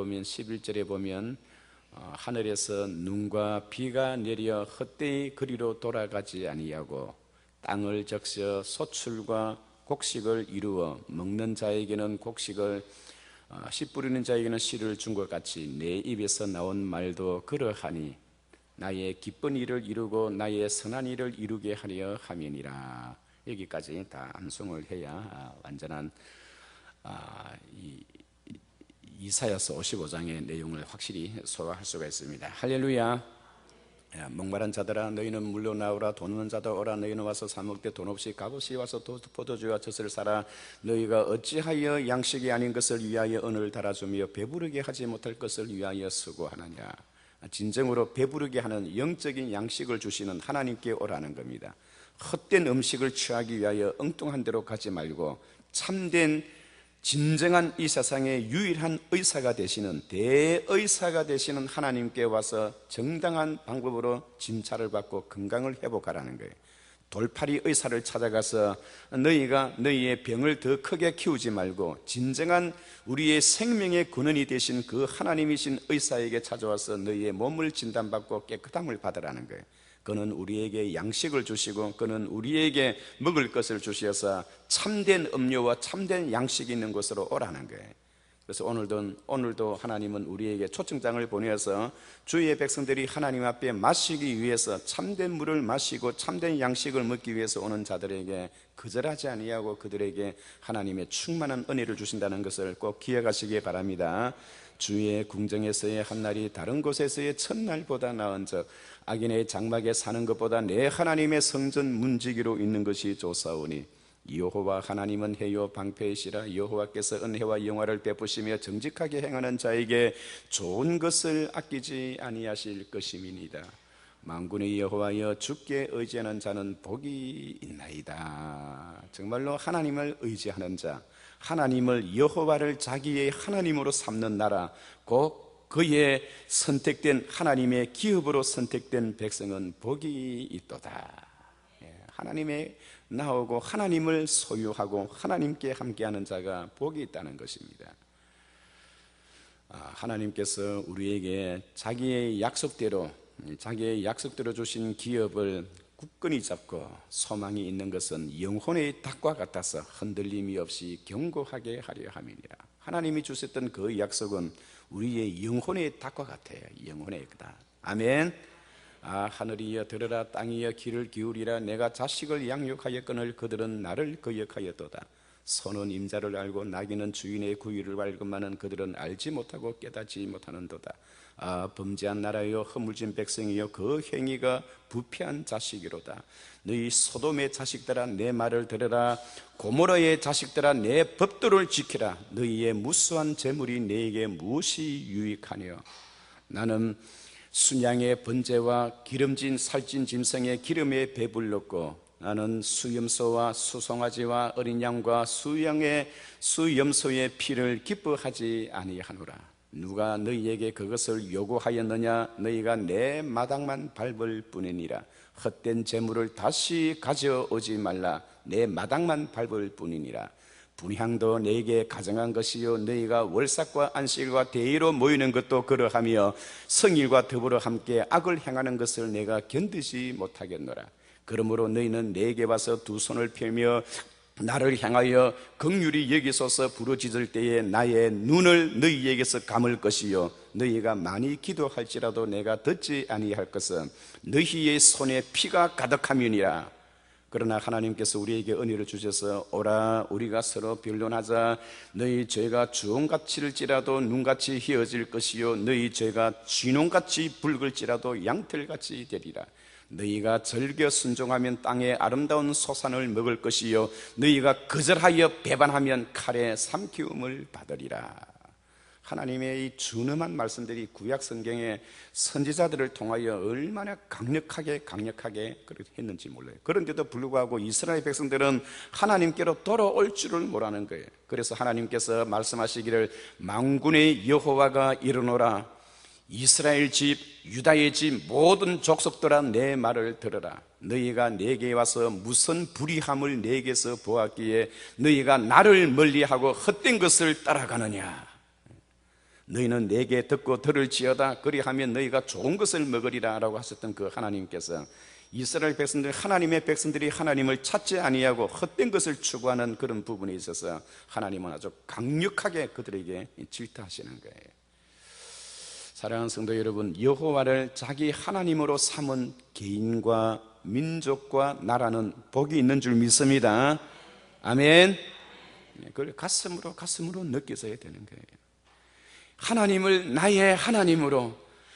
보면 11절에 보면 하늘에서 눈과 비가 내려 헛되이 그리로 돌아가지 아니하고 땅을 적셔 소출과 곡식을 이루어 먹는 자에게는 곡식을 씨 뿌리는 자에게는 씨를 준 것 같이 내 입에서 나온 말도 그러하니 나의 기쁜 일을 이루고 나의 선한 일을 이루게 하려 함이니라. 여기까지 다 암송을 해야 완전한 이사야서 55장의 내용을 확실히 소화할 수가 있습니다. 할렐루야. 목마른 자들아 너희는 물러나오라. 돈 없는 자들 오라. 너희는 와서 사 먹되 돈 없이 값없이 와서 포도주와 젖을 사라. 너희가 어찌하여 양식이 아닌 것을 위하여 언을 달아주며 배부르게 하지 못할 것을 위하여 수고하느냐. 진정으로 배부르게 하는 영적인 양식을 주시는 하나님께 오라는 겁니다. 헛된 음식을 취하기 위하여 엉뚱한 데로 가지 말고 참된 진정한 이 세상의 유일한 의사가 되시는 대의사가 되시는 하나님께 와서 정당한 방법으로 진찰을 받고 건강을 회복하라는 거예요. 돌팔이 의사를 찾아가서 너희가 너희의 병을 더 크게 키우지 말고 진정한 우리의 생명의 근원이 되신 그 하나님이신 의사에게 찾아와서 너희의 몸을 진단받고 깨끗함을 받으라는 거예요. 그는 우리에게 양식을 주시고 그는 우리에게 먹을 것을 주셔서 참된 음료와 참된 양식이 있는 곳으로 오라는 거예요. 그래서 오늘도 하나님은 우리에게 초청장을 보내어서 주의 백성들이 하나님 앞에 마시기 위해서 참된 물을 마시고 참된 양식을 먹기 위해서 오는 자들에게 거절하지 아니하고 그들에게 하나님의 충만한 은혜를 주신다는 것을 꼭 기억하시기 바랍니다. 주의 궁정에서의 한날이 다른 곳에서의 첫날보다 나은즉 악인의 장막에 사는 것보다 내 하나님의 성전 문지기로 있는 것이 좋사오니 여호와 하나님은 해요 방패이시라. 여호와께서 은혜와 영화를 베푸시며 정직하게 행하는 자에게 좋은 것을 아끼지 아니하실 것임이니이다. 만군의 여호와여 주께 의지하는 자는 복이 있나이다. 정말로 하나님을 의지하는 자, 하나님을 여호와를 자기의 하나님으로 삼는 나라, 곧 그의 선택된 하나님의 기업으로 선택된 백성은 복이 있도다. 하나님의 나오고 하나님을 소유하고 하나님께 함께하는 자가 복이 있다는 것입니다. 하나님께서 우리에게 자기의 약속대로 주신 기업을 굳건히 잡고 소망이 있는 것은 영혼의 닭과 같아서 흔들림이 없이 견고하게 하려 함이니라. 하나님이 주셨던 그 약속은 우리의 영혼의 닭과 같아요. 영혼의 닭. 아멘. 하늘이여 들으라. 땅이여 귀를 기울이라. 내가 자식을 양육하였거늘 그들은 나를 거역하였도다. 소는 임자를 알고 나귀는 주인의 구유를 알건만은 그들은 알지 못하고 깨닫지 못하는도다. 범죄한 나라여 허물진 백성이여 그 행위가 부패한 자식이로다. 너희 소돔의 자식들아 내 말을 들으라. 고모라의 자식들아 내 법도를 지키라. 너희의 무수한 재물이 너희에게 무엇이 유익하뇨. 나는 순양의 번제와 기름진 살찐 짐승의 기름에 배불렀고 나는 수염소와 수송아지와 어린 양과 수염소의 피를 기뻐하지 아니하노라. 누가 너희에게 그것을 요구하였느냐. 너희가 내 마당만 밟을 뿐이니라. 헛된 재물을 다시 가져오지 말라. 내 마당만 밟을 뿐이니라. 분향도 너에게 가정한 것이요 너희가 월삭과 안식일과 대의로 모이는 것도 그러하며 성일과 더불어 함께 악을 행하는 것을 내가 견디지 못하겠노라. 그러므로 너희는 내게 와서 두 손을 펴며 나를 향하여 긍휼히 여기소서 부르짖을 때에 나의 눈을 너희에게서 감을 것이요 너희가 많이 기도할지라도 내가 듣지 아니할 것은 너희의 손에 피가 가득함이니라. 그러나 하나님께서 우리에게 은혜를 주셔서 오라 우리가 서로 변론하자. 너희 죄가 주홍같이일지라도 눈같이 희어질 것이요 너희 죄가 쥐농같이 붉을지라도 양털같이 되리라. 너희가 즐겨 순종하면 땅의 아름다운 소산을 먹을 것이요 너희가 거절하여 배반하면 칼에 삼키움을 받으리라. 하나님의 이 준엄한 말씀들이 구약 성경의 선지자들을 통하여 얼마나 강력하게 그렇게 했는지 몰라요. 그런데도 불구하고 이스라엘 백성들은 하나님께로 돌아올 줄을 모르는 거예요. 그래서 하나님께서 말씀하시기를 만군의 여호와가 이르노라. 이스라엘 집 유다의 집 모든 족속들아 내 말을 들으라. 너희가 내게 와서 무슨 불의함을 내게서 보았기에 너희가 나를 멀리하고 헛된 것을 따라가느냐. 너희는 내게 듣고 들을지어다. 그리하면 너희가 좋은 것을 먹으리라 라고 하셨던 그 하나님께서 이스라엘 백성들, 하나님의 백성들이 하나님을 찾지 아니하고 헛된 것을 추구하는 그런 부분에 있어서 하나님은 아주 강력하게 그들에게 질타하시는 거예요. 사랑하는 성도 여러분, 여호와를 자기 하나님으로 삼은 개인과 민족과 나라는 복이 있는 줄 믿습니다. 아멘. 그걸 가슴으로 느껴져야 되는 거예요. 하나님을 나의 하나님으로,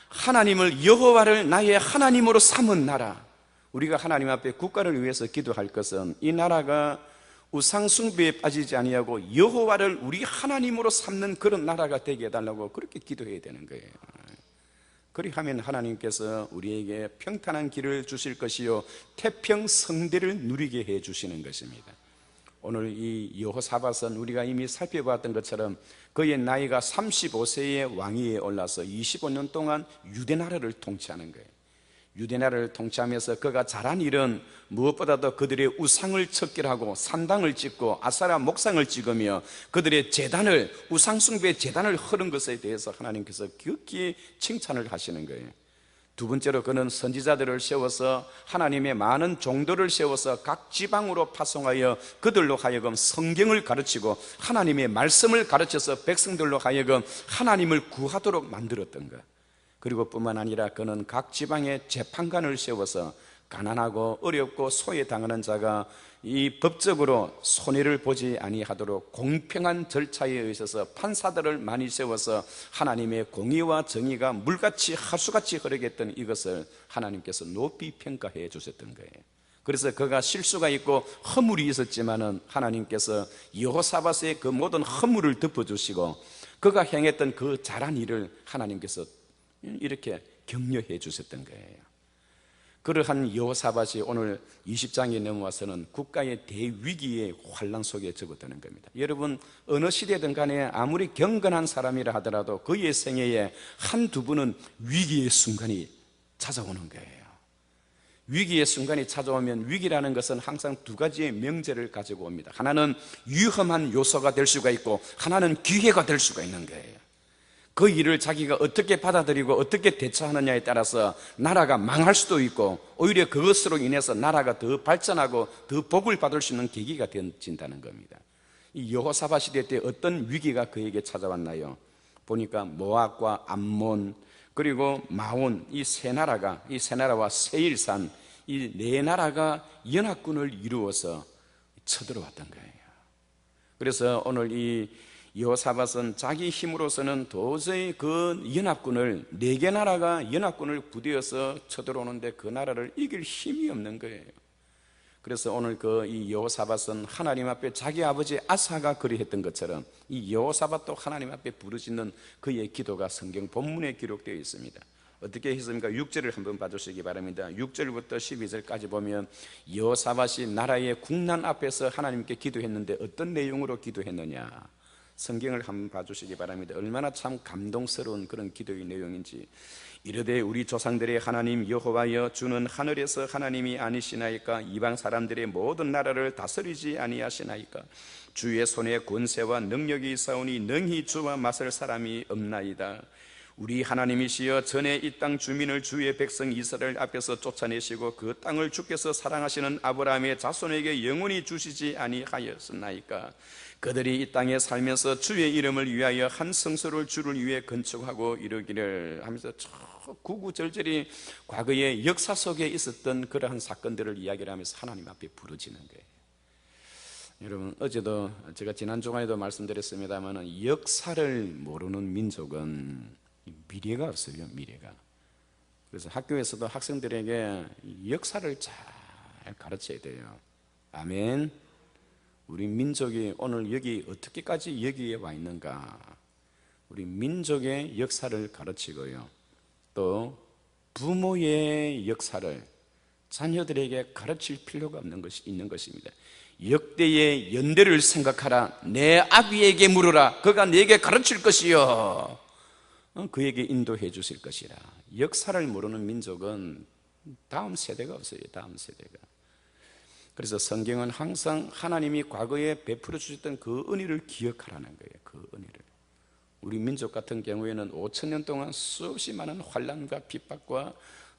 하나님을, 여호와를 나의 하나님으로 삼은 나라, 우리가 하나님 앞에 국가를 위해서 기도할 것은 이 나라가 우상 숭배에 빠지지 아니하고 여호와를 우리 하나님으로 삼는 그런 나라가 되게 해달라고 그렇게 기도해야 되는 거예요. 그리하면 하나님께서 우리에게 평탄한 길을 주실 것이요 태평성대를 누리게 해 주시는 것입니다. 오늘 이 여호사밧은 우리가 이미 살펴봤던 것처럼 그의 나이가 35세의 왕위에 올라서 25년 동안 유대나라를 통치하는 거예요. 유대나라를 통치하면서 그가 잘한 일은 무엇보다도 그들의 우상을 척결하고 산당을 짓고 아사라 목상을 찍으며 그들의 제단을, 우상숭배의 제단을 헐은 것에 대해서 하나님께서 극히 칭찬을 하시는 거예요. 두 번째로 그는 선지자들을 세워서 하나님의 많은 종들을 세워서 각 지방으로 파송하여 그들로 하여금 성경을 가르치고 하나님의 말씀을 가르쳐서 백성들로 하여금 하나님을 구하도록 만들었던 것. 그리고 뿐만 아니라 그는 각 지방에 재판관을 세워서 가난하고 어렵고 소외당하는 자가 이 법적으로 손해를 보지 아니하도록 공평한 절차에 의해서 판사들을 많이 세워서 하나님의 공의와 정의가 물같이 하수같이 흐르게 했던 이것을 하나님께서 높이 평가해 주셨던 거예요. 그래서 그가 실수가 있고 허물이 있었지만은 하나님께서 여호사밧의 그 모든 허물을 덮어주시고 그가 행했던 그 잘한 일을 하나님께서 이렇게 격려해 주셨던 거예요. 그러한 여호사밧이 오늘 20장에 넘어와서는 국가의 대위기의 환란 속에 접어드는 겁니다. 여러분, 어느 시대든 간에 아무리 경건한 사람이라 하더라도 그의 생애에 한두 번은 위기의 순간이 찾아오는 거예요. 위기의 순간이 찾아오면 위기라는 것은 항상 두 가지의 명제를 가지고 옵니다. 하나는 위험한 요소가 될 수가 있고 하나는 기회가 될 수가 있는 거예요. 그 일을 자기가 어떻게 받아들이고 어떻게 대처하느냐에 따라서 나라가 망할 수도 있고 오히려 그것으로 인해서 나라가 더 발전하고 더 복을 받을 수 있는 계기가 되어진다는 겁니다. 이 여호사밧 시대 때 어떤 위기가 그에게 찾아왔나요? 보니까 모압과 암몬 그리고 마온 이 세 나라가, 이 세 나라와 세일산 이 네 나라가 연합군을 이루어서 쳐들어왔던 거예요. 그래서 오늘 이 여호사밧은 자기 힘으로서는 도저히 그 연합군을, 네 개 나라가 연합군을 부대어서 쳐들어오는데 그 나라를 이길 힘이 없는 거예요. 그래서 오늘 이 여호사밧은 하나님 앞에 자기 아버지 아사가 그리했던 것처럼 이 여호사밧도 하나님 앞에 부르짖는 그의 기도가 성경 본문에 기록되어 있습니다. 어떻게 했습니까? 6절을 한번 봐주시기 바랍니다. 6절부터 12절까지 보면 여호사밧이 나라의 국난 앞에서 하나님께 기도했는데 어떤 내용으로 기도했느냐, 성경을 한번 봐주시기 바랍니다. 얼마나 참 감동스러운 그런 기도의 내용인지. 이르되 우리 조상들의 하나님 여호와여, 주는 하늘에서 하나님이 아니시나이까? 이방 사람들의 모든 나라를 다스리지 아니하시나이까? 주의 손에 권세와 능력이 있사오니 능히 주와 맞설 사람이 없나이다. 우리 하나님이시여, 전에 이 땅 주민을 주의 백성 이스라엘 앞에서 쫓아내시고 그 땅을 주께서 사랑하시는 아브라함의 자손에게 영원히 주시지 아니하였나이까? 그들이 이 땅에 살면서 주의 이름을 위하여 한 성소를 주를 위해 건축하고 이루기를 하면서 구구절절히 과거의 역사 속에 있었던 그러한 사건들을 이야기를 하면서 하나님 앞에 부르짖는 거예요. 여러분, 어제도 제가 지난 주간에도 말씀드렸습니다만 역사를 모르는 민족은 미래가 없어요. 미래가. 그래서 학교에서도 학생들에게 역사를 잘 가르쳐야 돼요. 아멘. 우리 민족이 오늘 여기 어떻게까지 여기에 와 있는가, 우리 민족의 역사를 가르치고요, 또 부모의 역사를 자녀들에게 가르칠 필요가 있는 것입니다. 역대의 연대를 생각하라. 내 아비에게 물으라. 그가 네게 가르칠 것이요 그에게 인도해 주실 것이라. 역사를 모르는 민족은 다음 세대가 없어요. 다음 세대가. 그래서 성경은 항상 하나님이 과거에 베풀어 주셨던 그 은혜를 기억하라는 거예요. 그 은혜를. 우리 민족 같은 경우에는 5천 년 동안 수없이 많은 환난과 핍박과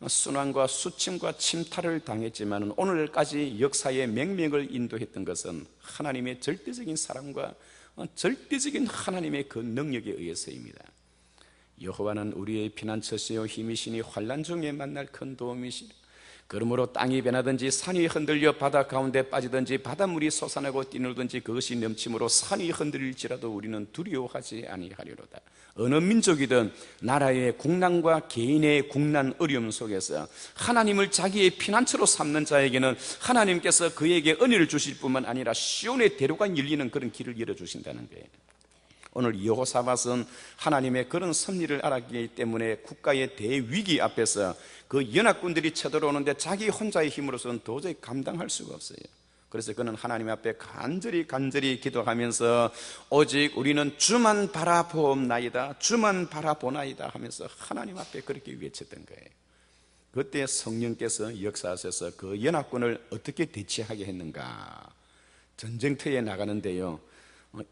순환과 수침과 침탈을 당했지만 오늘까지 역사의 맹명을 인도했던 것은 하나님의 절대적인 사랑과 절대적인 하나님의 그 능력에 의해서입니다. 여호와는 우리의 피난처시요 힘이시니 환난 중에 만날 큰 도움이시라. 그러므로 땅이 변하든지 산이 흔들려 바다 가운데 빠지든지 바닷물이 솟아나고 뛰놀든지 그것이 넘침으로 산이 흔들릴지라도 우리는 두려워하지 아니하리로다. 어느 민족이든 나라의 국난과 개인의 국난 어려움 속에서 하나님을 자기의 피난처로 삼는 자에게는 하나님께서 그에게 은혜를 주실 뿐만 아니라 시온의 대로가 열리는 그런 길을 열어주신다는 거예요. 오늘 여호사밧은 하나님의 그런 섭리를 알았기 때문에 국가의 대위기 앞에서 그 연합군들이 쳐들어오는데 자기 혼자의 힘으로서는 도저히 감당할 수가 없어요. 그래서 그는 하나님 앞에 간절히 기도하면서 오직 우리는 주만 바라보옵나이다, 주만 바라보나이다 하면서 하나님 앞에 그렇게 외쳤던 거예요. 그때 성령께서 역사하셔서 그 연합군을 어떻게 대치하게 했는가? 전쟁터에 나가는데요,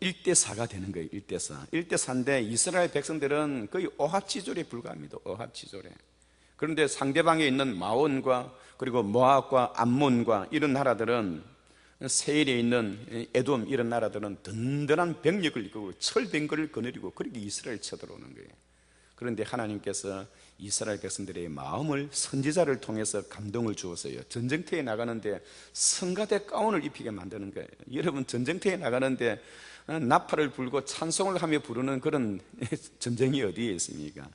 1대4가 되는 거예요. 1대4. 1대4인데 이스라엘 백성들은 거의 오합지졸에 불과합니다. 오합지졸에. 그런데 상대방에 있는 마온과 그리고 모압과 암몬과 이런 나라들은, 세일에 있는 에돔 이런 나라들은 든든한 병력을 이끌고 철병거를 거느리고 그렇게 이스라엘 쳐들어오는 거예요. 그런데 하나님께서 이스라엘 백성들의 마음을 선지자를 통해서 감동을 주었어요. 전쟁터에 나가는데 성가대 가운을 입히게 만드는 거예요. 여러분, 전쟁터에 나가는데 나팔을 불고 찬송을 하며 부르는 그런 전쟁이 어디에 있습니까?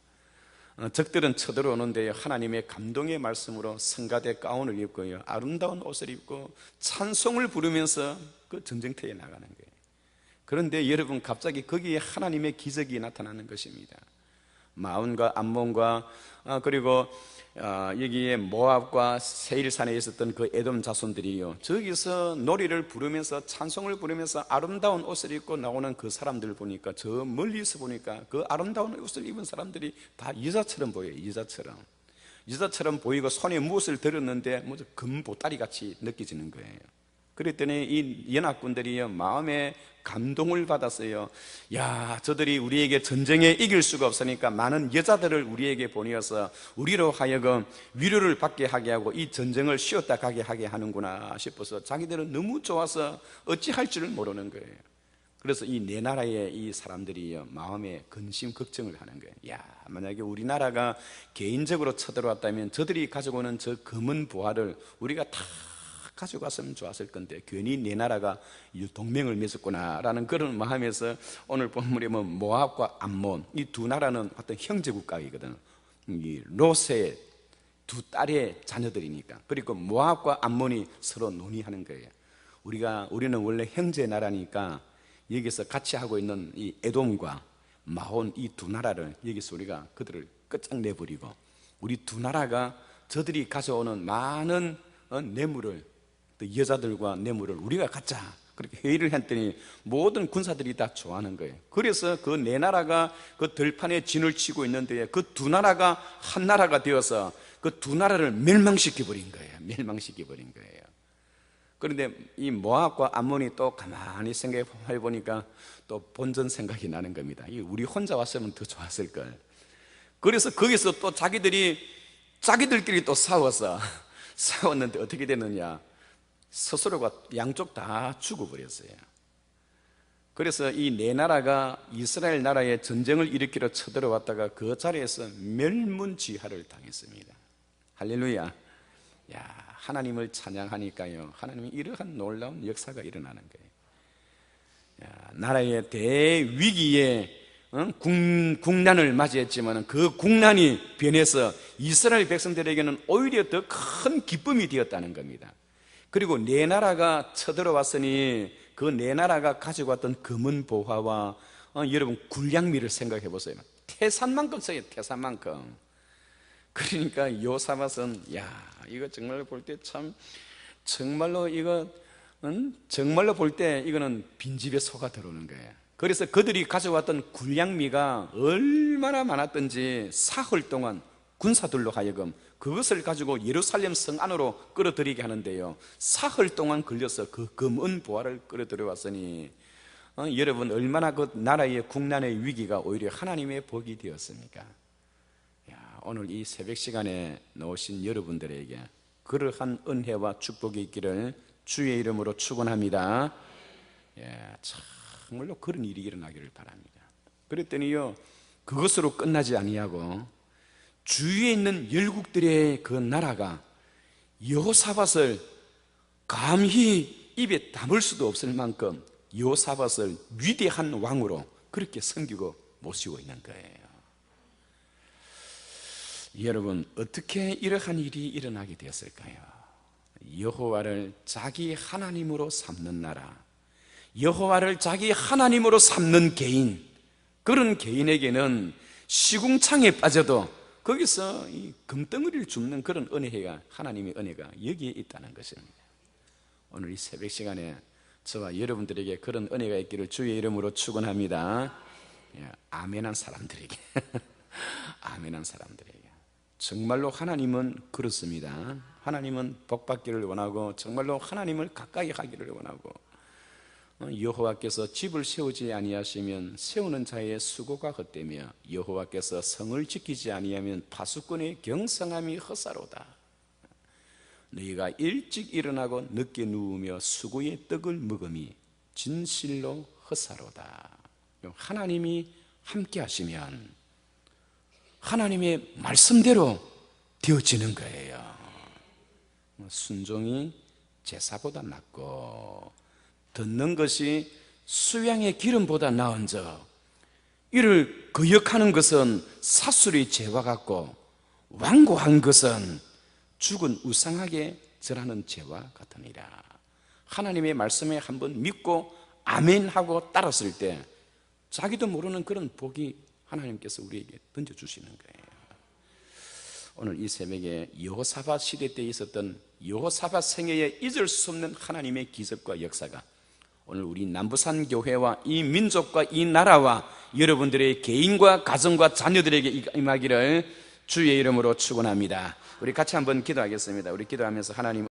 적들은 쳐들어오는데 하나님의 감동의 말씀으로 성가대 가운을 입고요, 아름다운 옷을 입고 찬송을 부르면서 그 전쟁터에 나가는 거예요. 그런데 여러분, 갑자기 거기에 하나님의 기적이 나타나는 것입니다. 마온과 암몬과 그리고 여기에 모압과 세일산에 있었던 그 에돔 자손들이요, 저기서 노래를 부르면서 찬송을 부르면서 아름다운 옷을 입고 나오는 그 사람들을 보니까, 저 멀리서 보니까 그 아름다운 옷을 입은 사람들이 다 여자처럼 보여요. 여자처럼 보이고 손에 무엇을 들었는데 뭐 금보따리 같이 느껴지는 거예요. 그랬더니 이 연합군들이 마음에 감동을 받았어요. 야, 저들이 우리에게 전쟁에 이길 수가 없으니까 많은 여자들을 우리에게 보내어서 우리로 하여금 위로를 받게 하게 하고 이 전쟁을 쉬었다 가게 하게 하는구나 싶어서 자기들은 너무 좋아서 어찌할 줄을 모르는 거예요. 그래서 이 네 나라의 이 사람들이 마음에 근심 걱정을 하는 거예요. 야, 만약에 우리나라가 개인적으로 쳐들어왔다면 저들이 가지고 오는 저 검은 보화를 우리가 다 가져갔으면 좋았을 건데 괜히 내 나라가 동맹을 맺었구나 라는 그런 마음에서 오늘 본문에 보면 모압과 암몬, 이 두 나라는 어떤 형제 국가이거든. 이 롯의 두 딸의 자녀들이니까. 그리고 모압과 암몬이 서로 논의하는 거예요. 우리는 원래 형제 나라니까 여기서 같이 하고 있는 이 에돔과 마온, 이 두 나라를 여기서 우리가 그들을 끝장내버리고 우리 두 나라가 저들이 가져오는 많은 뇌물을, 또 여자들과 뇌물을 우리가 갖자, 그렇게 회의를 했더니 모든 군사들이 다 좋아하는 거예요. 그래서 그 네 나라가 그 들판에 진을 치고 있는데 그 두 나라가 한 나라가 되어서 그 두 나라를 멸망시켜버린 거예요. 그런데 이 모압과 암몬이 또 가만히 생각해 보니까 또 본전 생각이 나는 겁니다. 우리 혼자 왔으면 더 좋았을 걸. 그래서 거기서 또 자기들끼리 또 싸웠는데 어떻게 됐느냐, 스스로가 양쪽 다 죽어버렸어요. 그래서 이 네 나라가 이스라엘 나라에 전쟁을 일으키러 쳐들어왔다가 그 자리에서 멸문지하를 당했습니다. 할렐루야. 야, 하나님을 찬양하니까요, 하나님이 이러한 놀라운 역사가 일어나는 거예요. 야, 나라의 대위기에 국난을 맞이했지만 그 국난이 변해서 이스라엘 백성들에게는 오히려 더 큰 기쁨이 되었다는 겁니다. 그리고 네 나라가 쳐들어왔으니 그 네 나라가 가지고 왔던 금은 보화와 여러분 군량미를 생각해 보세요. 태산만큼 써요. 태산만큼. 그러니까 요사밧은 이거 정말로 볼 때 참 정말로 볼 때 이거는 빈집에 소가 들어오는 거예요. 그래서 그들이 가져왔던 군량미가 얼마나 많았던지 사흘 동안 군사들로 하여금 그것을 가지고 예루살렘 성 안으로 끌어들이게 하는데요, 사흘 동안 걸려서 그 금은 보화를 끌어들여 왔으니 여러분 얼마나 그 나라의 국난의 위기가 오히려 하나님의 복이 되었습니까? 오늘 이 새벽 시간에 나오신 여러분들에게 그러한 은혜와 축복이 있기를 주의 이름으로 축원합니다. 정말로 그런 일이 일어나기를 바랍니다. 그랬더니요, 그것으로 끝나지 아니하고 주위에 있는 열국들의 그 나라가 여호사밧을 감히 입에 담을 수도 없을 만큼 여호사밧을 위대한 왕으로 그렇게 섬기고 모시고 있는 거예요. 여러분, 어떻게 이러한 일이 일어나게 되었을까요? 여호와를 자기 하나님으로 삼는 나라, 여호와를 자기 하나님으로 삼는 개인, 그런 개인에게는 시궁창에 빠져도 거기서 이 금덩어리를 줍는 그런 은혜가, 하나님의 은혜가 여기에 있다는 것입니다. 오늘 이 새벽 시간에 저와 여러분들에게 그런 은혜가 있기를 주의 이름으로 축원합니다. 아멘한 사람들에게 아멘한 사람들에게 정말로 하나님은 그렇습니다. 하나님은 복받기를 원하고 정말로 하나님을 가까이 하기를 원하고, 여호와께서 집을 세우지 아니하시면 세우는 자의 수고가 헛되며 여호와께서 성을 지키지 아니하면 파수꾼의 경성함이 헛사로다. 너희가 일찍 일어나고 늦게 누우며 수고의 떡을 먹음이 진실로 헛사로다. 하나님이 함께 하시면 하나님의 말씀대로 되어지는 거예요. 순종이 제사보다 낫고 듣는 것이 수양의 기름보다 나은 적, 이를 거역하는 것은 사술의 죄와 같고 완고한 것은 죽은 우상하게 절하는 죄와 같으니라. 하나님의 말씀에 한번 믿고 아멘하고 따랐을 때 자기도 모르는 그런 복이 하나님께서 우리에게 던져주시는 거예요. 오늘 이 새벽에 여호사밧 시대 때 있었던 여호사밧 생애에 잊을 수 없는 하나님의 기적과 역사가 오늘 우리 남부산 교회와 이 민족과 이 나라와 여러분들의 개인과 가정과 자녀들에게 임하기를 주의 이름으로 축원합니다. 우리 같이 한번 기도하겠습니다. 우리 기도하면서 하나님